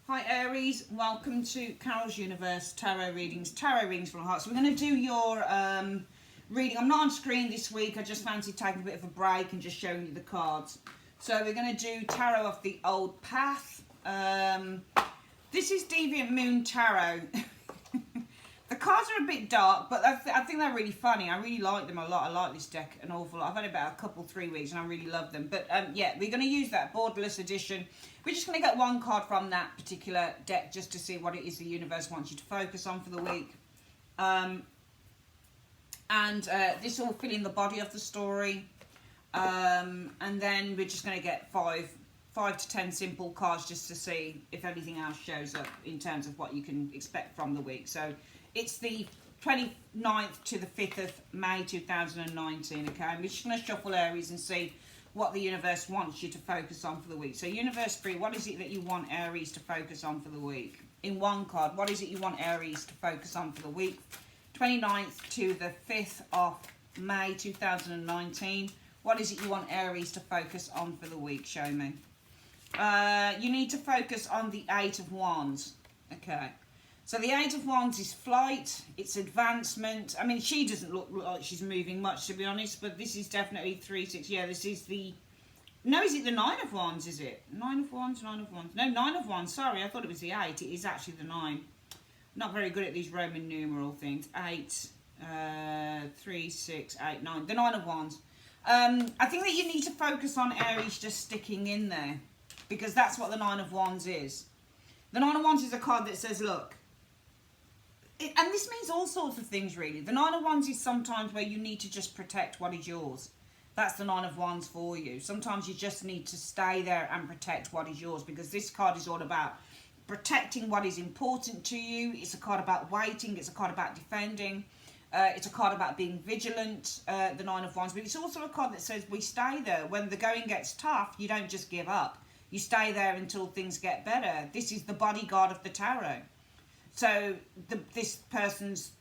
Hi Aries, welcome to Carol's Universe Tarot Readings from the Heart. So we're going to do your reading. I'm not on screen this week, I just fancied taking a bit of a break and just showing you the cards. So we're going to do Tarot of the Old Path. This is Deviant Moon Tarot. The cards are a bit dark, but I think they're really funny. I really like them a lot. I like this deck an awful lot. I've had it about a couple, 3 weeks, and I really love them. But yeah, we're going to use that borderless edition. We're just going to get one card from that particular deck just to see what it is the universe wants you to focus on for the week. This will fill in the body of the story. And then we're just going to get five to 10 simple cards just to see if anything else shows up in terms of what you can expect from the week. So it's the 29th to the 5th of May 2019, okay? We're just going to shuffle Aries and see what the universe wants you to focus on for the week. So Universe 3, what is it that you want Aries to focus on for the week? In one card, what is it you want Aries to focus on for the week? 29th to the 5th of May 2019. What is it you want Aries to focus on for the week? Show me. You need to focus on the 8 of Wands. Okay. So the 8 of Wands is flight, it's advancement. I mean, she doesn't look like she's moving much, to be honest, but this is definitely 3, 6. Yeah, this is the... No, is it the 9 of Wands, is it? 9 of Wands, 9 of Wands. No, 9 of Wands. Sorry, I thought it was the 8. It is actually the 9. Not very good at these Roman numeral things. 8, 3, 6, 8, 9. The 9 of Wands. I think that you need to focus on Aries just sticking in there, because that's what the 9 of Wands is. The 9 of Wands is a card that says, look, and this means all sorts of things, really. The 9 of Wands is sometimes where you need to just protect what is yours. That's the 9 of Wands for you. Sometimes you just need to stay there and protect what is yours, because this card is all about protecting what is important to you. It's a card about waiting. It's a card about defending. It's a card about being vigilant, the 9 of Wands. But it's also a card that says we stay there. When the going gets tough, you don't just give up. You stay there until things get better. This is the bodyguard of the tarot. So this person's,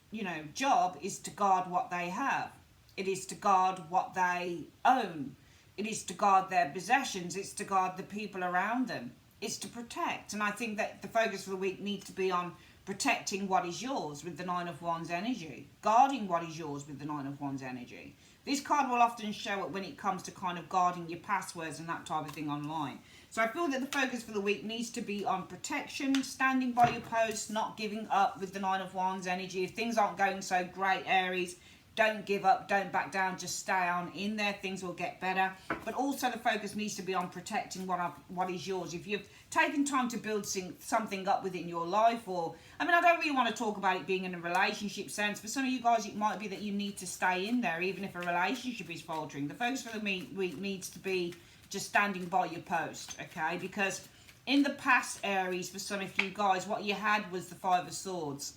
job is to guard what they have. It is to guard what they own. It is to guard their possessions. It's to guard the people around them. It's to protect. And I think that the focus for the week needs to be on protecting what is yours with the 9 of Wands energy. Guarding what is yours with the 9 of Wands energy. This card will often show up when it comes to kind of guarding your passwords and that type of thing online. So I feel that the focus for the week needs to be on protection, standing by your post, not giving up with the 9 of Wands energy. If things aren't going so great, Aries, don't give up, don't back down, just stay on in there. Things will get better. But also the focus needs to be on protecting what is yours. If you've taken time to build something up within your life, or, I don't really want to talk about it being in a relationship sense. For some of you guys, it might be that you need to stay in there, even if a relationship is faltering. The focus for the week needs to be just standing by your post, okay? Because in the past, Aries, for some of you guys, what you had was the 5 of Swords.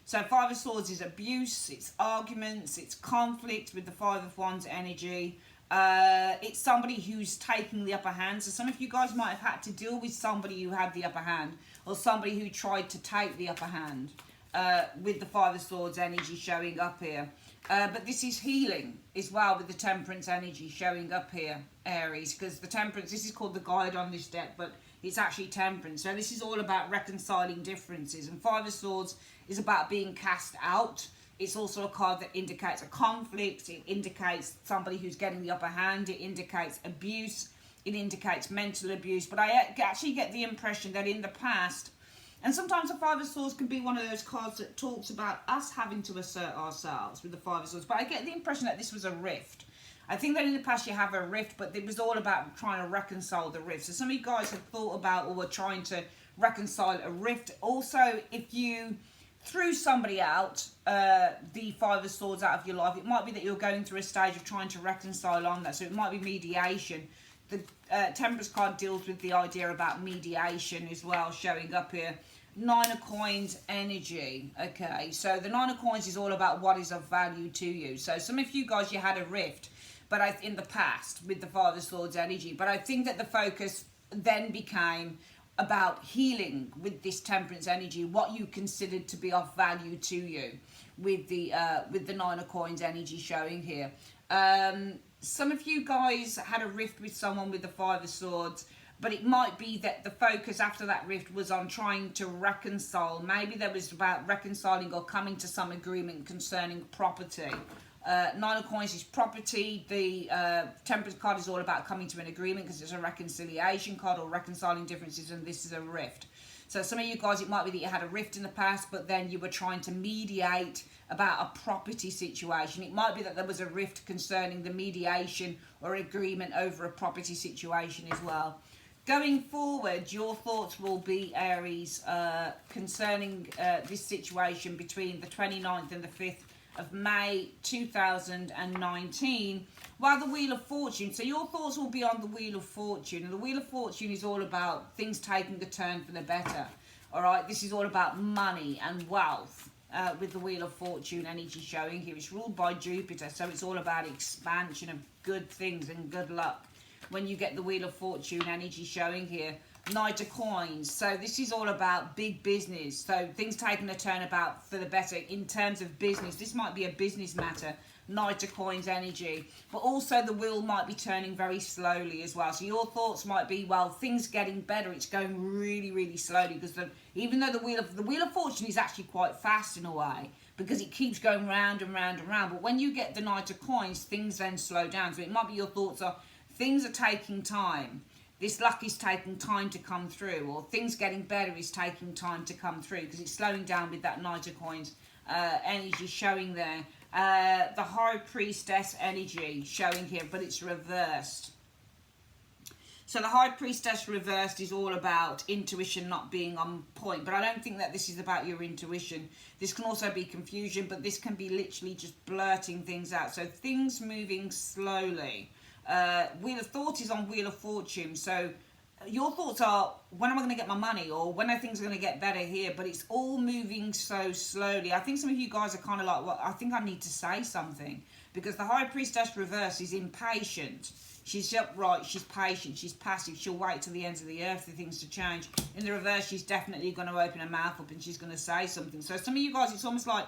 So 5 of Swords is abuse, it's arguments, it's conflict with the 5 of Wands energy. It's somebody who's taking the upper hand. So some of you guys might have had to deal with somebody who had the upper hand, or somebody who tried to take the upper hand with the 5 of Swords energy showing up here. But this is healing as well with the Temperance energy showing up here, Aries, because the Temperance, this is called the guide on this deck, but it's actually Temperance. So this is all about reconciling differences. And 5 of Swords is about being cast out. It's also a card that indicates a conflict. It indicates somebody who's getting the upper hand. It indicates abuse. It indicates mental abuse. But I actually get the impression that in the past, and sometimes the 5 of Swords can be one of those cards that talks about us having to assert ourselves with the 5 of Swords. But I get the impression that this was a rift. I think that in the past you have a rift, but it was all about trying to reconcile the rift. So some of you guys have thought about or were trying to reconcile a rift. Also, if you threw somebody out, the 5 of Swords out of your life, it might be that you're going through a stage of trying to reconcile on that. So it might be mediation. The Temperance card deals with the idea about mediation as well, showing up here. 9 of Coins energy. Okay, so the 9 of Coins is all about what is of value to you. So some of you guys, you had a rift, but in the past with the 5 of Swords energy. But I think that the focus then became about healing with this Temperance energy, what you considered to be of value to you with the 9 of Coins energy showing here. Some of you guys had a rift with someone with the 5 of Swords, but it might be that the focus after that rift was on trying to reconcile. Maybe there was about reconciling or coming to some agreement concerning property. Nine of Coins is property. The Temperance card is all about coming to an agreement because it's a reconciliation card or reconciling differences, and this is a rift. So some of you guys, it might be that you had a rift in the past, but then you were trying to mediate about a property situation. It might be that there was a rift concerning the mediation or agreement over a property situation as well. Going forward, your thoughts will be, Aries, concerning this situation between the 29th and the 5th of May 2019, while the Wheel of Fortune. So your thoughts will be on the Wheel of Fortune. And the Wheel of Fortune is all about things taking a turn for the better. All right, this is all about money and wealth. With the Wheel of Fortune energy showing here, it's ruled by Jupiter, so it's all about expansion of good things and good luck. When you get the Wheel of Fortune energy showing here, Knight of Coins, so this is all about big business, so things taking a turn about for the better in terms of business. This might be a business matter, Knight of Coins energy, but also the wheel might be turning very slowly as well. So your thoughts might be, well, things getting better, it's going really slowly, because even though the Wheel of Fortune is actually quite fast in a way, because it keeps going round and round and round, but when you get the Knight of Coins, things then slow down. So it might be your thoughts are, things are taking time. This luck is taking time to come through, or things getting better is taking time to come through, because it's slowing down with that Knight of Coins energy showing there. The High Priestess energy showing here, but it's reversed. So the High Priestess reversed is all about intuition not being on point, but I don't think that this is about your intuition. This can also be confusion, but this can be literally just blurting things out. So things moving slowly. Wheel of Thought is on Wheel of Fortune, so your thoughts are, when am I going to get my money, or when are things going to get better here? But it's all moving so slowly. I think some of you guys are kind of like, well, I think I need to say something, because the High Priestess reverse is impatient. She's upright, she's patient, she's passive, she'll wait till the ends of the earth for things to change. In the reverse, she's definitely going to open her mouth up and she's going to say something. So some of you guys, it's almost like,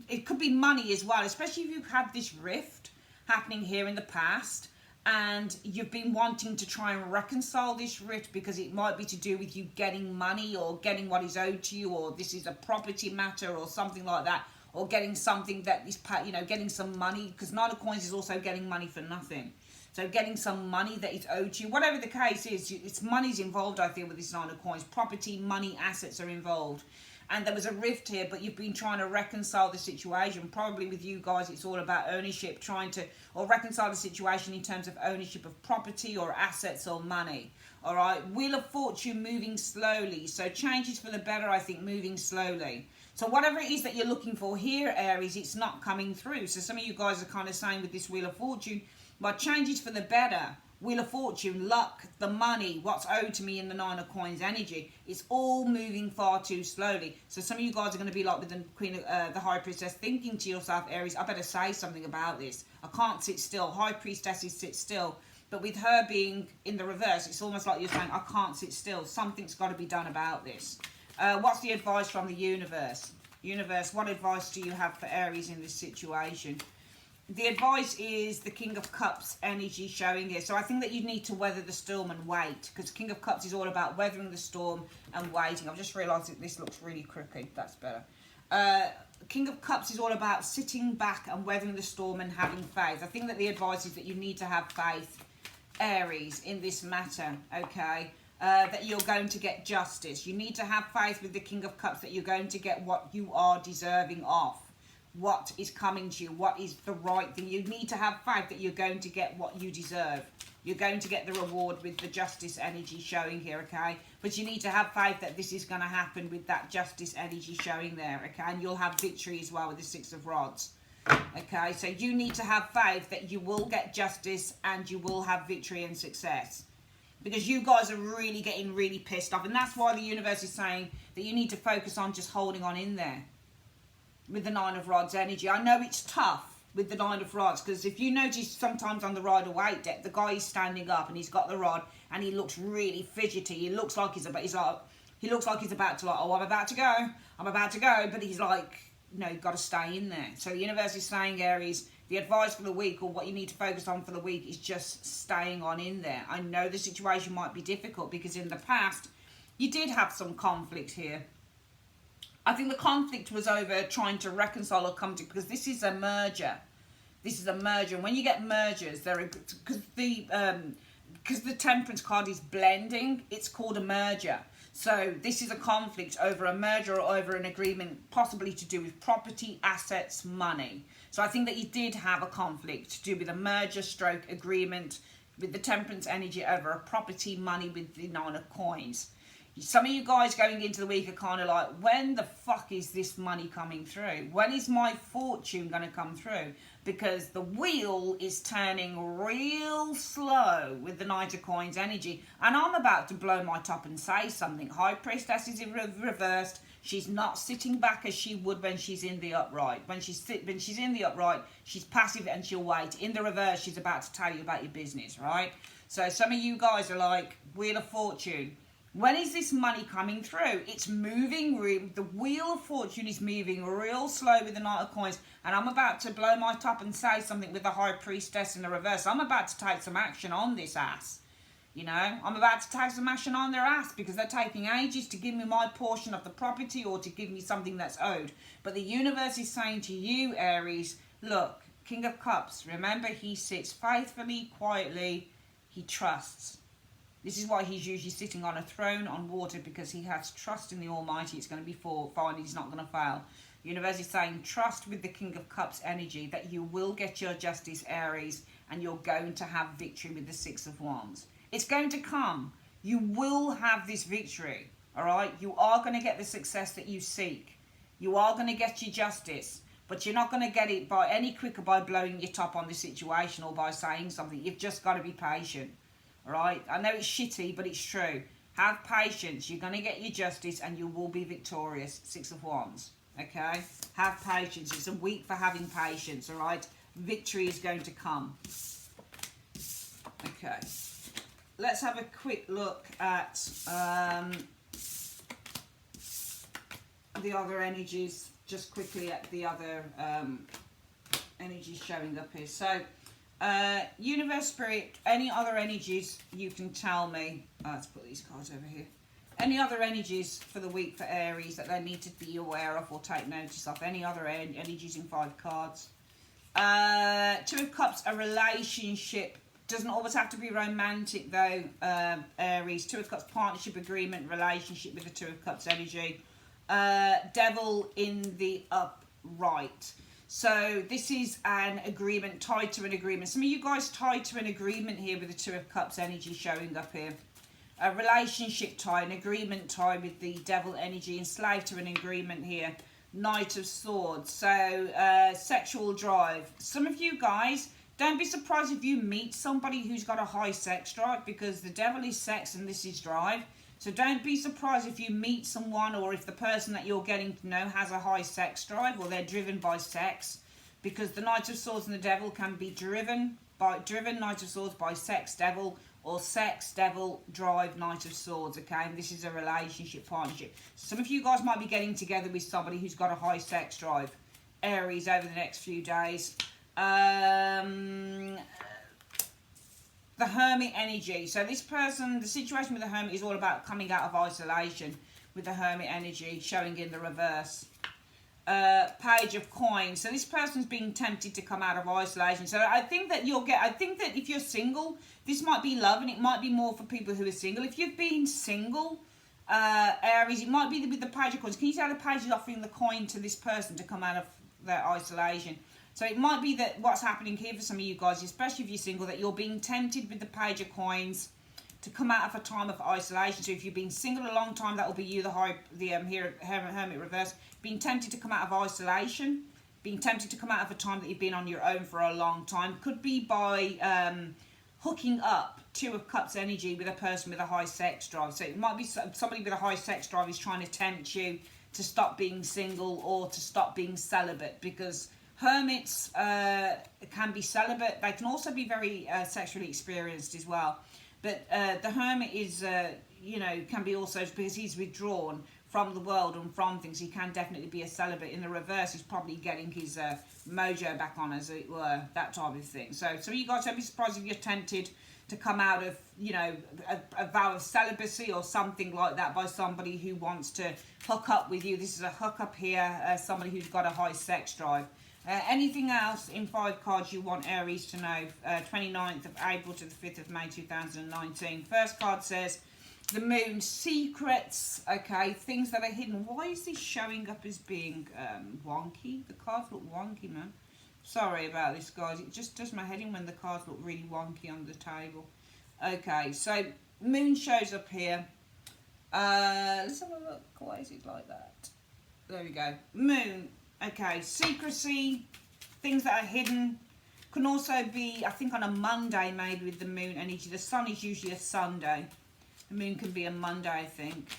it could be money as well, especially if you've had this rift happening here in the past, and you've been wanting to try and reconcile this rift, because it might be to do with you getting money or getting what is owed to you, or this is a property matter or something like that, or getting something that is, you know, getting some money, because Nine of Coins is also getting money for nothing. So getting some money that is owed to you, whatever the case is, it's money's involved, I feel, with this Nine of Coins. Property, money, assets are involved. And there was a rift here, but you've been trying to reconcile the situation. Probably with you guys, it's all about ownership, trying to, or reconcile the situation in terms of ownership of property or assets or money. All right, Wheel of Fortune moving slowly. So changes for the better, I think, moving slowly. So whatever it is that you're looking for here, Aries, it's not coming through. So some of you guys are kind of saying with this Wheel of Fortune, but changes for the better. Wheel of Fortune, luck, the money, what's owed to me in the Nine of Coins energy. It's all moving far too slowly. So some of you guys are going to be like with the Queen of the High Priestess, thinking to yourself, Aries, I better say something about this. I can't sit still. High Priestesses sit still. But with her being in the reverse, it's almost like you're saying, I can't sit still. Something's got to be done about this. What's the advice from the universe? Universe, what advice do you have for Aries in this situation? The advice is the King of Cups energy showing here. So I think that you need to weather the storm and wait, because King of Cups is all about weathering the storm and waiting. I've just realised that this looks really crooked. That's better. King of Cups is all about sitting back and weathering the storm and having faith. I think that the advice is that you need to have faith, Aries, in this matter, okay? That you're going to get justice. You need to have faith with the King of Cups that you're going to get what you are deserving of. What is coming to you, what is the right thing. You need to have faith that you're going to get what you deserve. You're going to get the reward with the justice energy showing here, okay? But you need to have faith that this is going to happen with that justice energy showing there, okay? And you'll have victory as well with the Six of Rods, okay? So you need to have faith that you will get justice and you will have victory and success. Because you guys are really getting really pissed off. And that's why the universe is saying that you need to focus on just holding on in there. With the Nine of Rods energy. I know it's tough with the Nine of Rods, because if you notice sometimes on the Rider-Waite deck, the guy is standing up and he's got the rod and he looks really fidgety. He looks like he's about to like, oh, I'm about to go, but he's like, no, you've got to stay in there. So the universe is saying, Aries, The advice for the week, or what you need to focus on for the week, is just staying on in there. I know the situation might be difficult because in the past you did have some conflict here. I think the conflict was over trying to reconcile or come to, because this is a merger. This is a merger, and when you get mergers, because the Temperance card is blending, it's called a merger. So this is a conflict over a merger or over an agreement, possibly to do with property, assets, money. So I think that you did have a conflict to do with a merger stroke agreement with the Temperance energy over a property, money with the Nine of Coins. Some of you guys going into the week are kind of like, when the fuck is this money coming through? When is my fortune going to come through? Because the wheel is turning real slow with the Knight of Coins energy. And I'm about to blow my top and say something. High Priestess is reversed. She's not sitting back as she would when she's in the upright. When she's in the upright, she's passive and she'll wait. In the reverse, she's about to tell you about your business, right? So some of you guys are like, Wheel of Fortune. When is this money coming through? It's moving, the Wheel of Fortune is moving real slow with the Knight of Coins. And I'm about to blow my top and say something with the High Priestess in the reverse. I'm about to take some action on this ass. You know, I'm about to take some action on their ass because they're taking ages to give me my portion of the property or to give me something that's owed. But the universe is saying to you, Aries, look, King of Cups, remember he sits faithfully, quietly, he trusts. This is why he's usually sitting on a throne on water, because he has trust in the Almighty. It's going to be fine. He's not going to fail. The universe is saying trust with the King of Cups energy that you will get your justice, Aries, and you're going to have victory with the Six of Wands. It's going to come. You will have this victory, all right? You are going to get the success that you seek. You are going to get your justice, but you're not going to get it by any quicker by blowing your top on the situation or by saying something. You've just got to be patient. All right, I know it's shitty, but it's true. Have patience. You're going to get your justice and you will be victorious. Six of Wands, okay? Have patience. It's a week for having patience, all right? Victory is going to come. Okay. Let's have a quick look at the other energies. Just quickly at the other energies showing up here. So, universe, spirit, any other energies you can tell me. Let's put these cards over here. Any other energies for the week for Aries that they need to be aware of or take notice of? Any other energies in 5 cards? Two of Cups, a relationship. Doesn't always have to be romantic though, Aries. Two of Cups, partnership, agreement, relationship with the Two of Cups energy. Devil in the upright. So this is an agreement, tied to an agreement. Some of you guys tied to an agreement here with the Two of Cups energy showing up here. A relationship tie, an agreement tie with the Devil energy, enslaved to an agreement here. Knight of Swords. So sexual drive. Some of you guys, don't be surprised if you meet somebody who's got a high sex drive, because the Devil is sex and this is drive. So don't be surprised if you meet someone, or if the person that you're getting to know has a high sex drive, or they're driven by sex, because the Knight of Swords and the Devil can be driven Knight of Swords by sex, Devil, or sex, Devil, drive, Knight of Swords, okay? And this is a relationship, partnership. Some of you guys might be getting together with somebody who's got a high sex drive, Aries, over the next few days. The Hermit energy. So this person, the situation with the Hermit is all about coming out of isolation with the Hermit energy showing in the reverse. Page of Coins. So this person's being tempted to come out of isolation. So I think that if you're single, this might be love, and it might be more for people who are single. If you've been single, Aries, it might be with the Page of Coins. Can you tell the Page is offering the coin to this person to come out of their isolation? So it might be that what's happening here for some of you guys, especially if you're single, that you're being tempted with the Page of Coins to come out of a time of isolation. So if you've been single a long time, that will be you, Hermit reverse. Being tempted to come out of isolation, being tempted to come out of a time that you've been on your own for a long time. Could be by hooking up Two of Cups energy with a person with a high sex drive. So it might be somebody with a high sex drive is trying to tempt you to stop being single or to stop being celibate, because Hermits can be celibate. They can also be very sexually experienced as well. But the Hermit is you know, can be also because he's withdrawn from the world and from things. He can definitely be a celibate. In the reverse, he's probably getting his mojo back on, as it were, that type of thing. So you guys, don't be surprised if you're tempted to come out of, you know, a vow of celibacy or something like that by somebody who wants to hook up with you. This is a hookup here, somebody who's got a high sex drive. Anything else in 5 cards you want Aries to know? 29th of April to the 5th of May 2019. First card says the moon, secrets, okay, things that are hidden. Why is this showing up as being wonky? The cards look wonky, man. Sorry about this, guys. It just does my head in when the cards look really wonky on the table. Okay, so moon shows up here. Let's have a look. Why is it like that? There we go. Moon. Okay, secrecy, things that are hidden. Can also be, I think, on a Monday maybe with the moon energy. The sun is usually a Sunday. The moon can be a Monday, I think.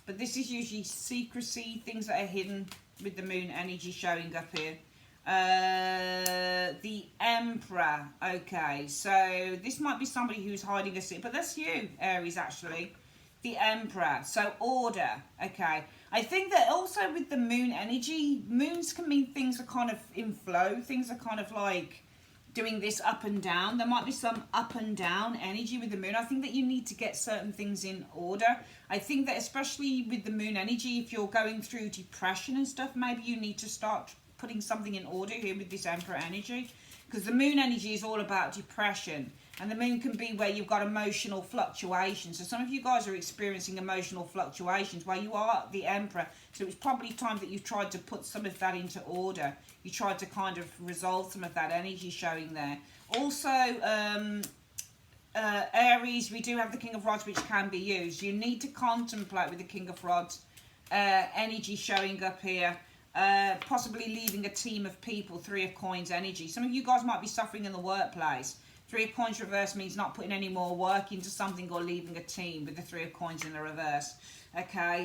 But this is usually secrecy, things that are hidden with the moon energy showing up here. The Emperor. Okay, so this might be somebody who's hiding a secret, but that's you, Aries, actually. The Emperor. So order. Okay. I think that also with the moon energy, moons can mean things are kind of in flow. Things are kind of like doing this up and down. There might be some up and down energy with the moon. I think that you need to get certain things in order. I think that especially with the moon energy, if you're going through depression and stuff, maybe you need to start putting something in order here with this Emperor energy. Because the moon energy is all about depression. And the moon can be where you've got emotional fluctuations. So some of you guys are experiencing emotional fluctuations while you are the Emperor. So it's probably time that you've tried to put some of that into order. You tried to kind of resolve some of that energy showing there. Also, Aries, we do have the King of Rods, which can be used. You need to contemplate with the King of Rods energy showing up here. Possibly leaving a team of people, 3 of Coins energy. Some of you guys might be suffering in the workplace. 3 of Coins reverse means not putting any more work into something or leaving a team with the 3 of Coins in the reverse. Okay.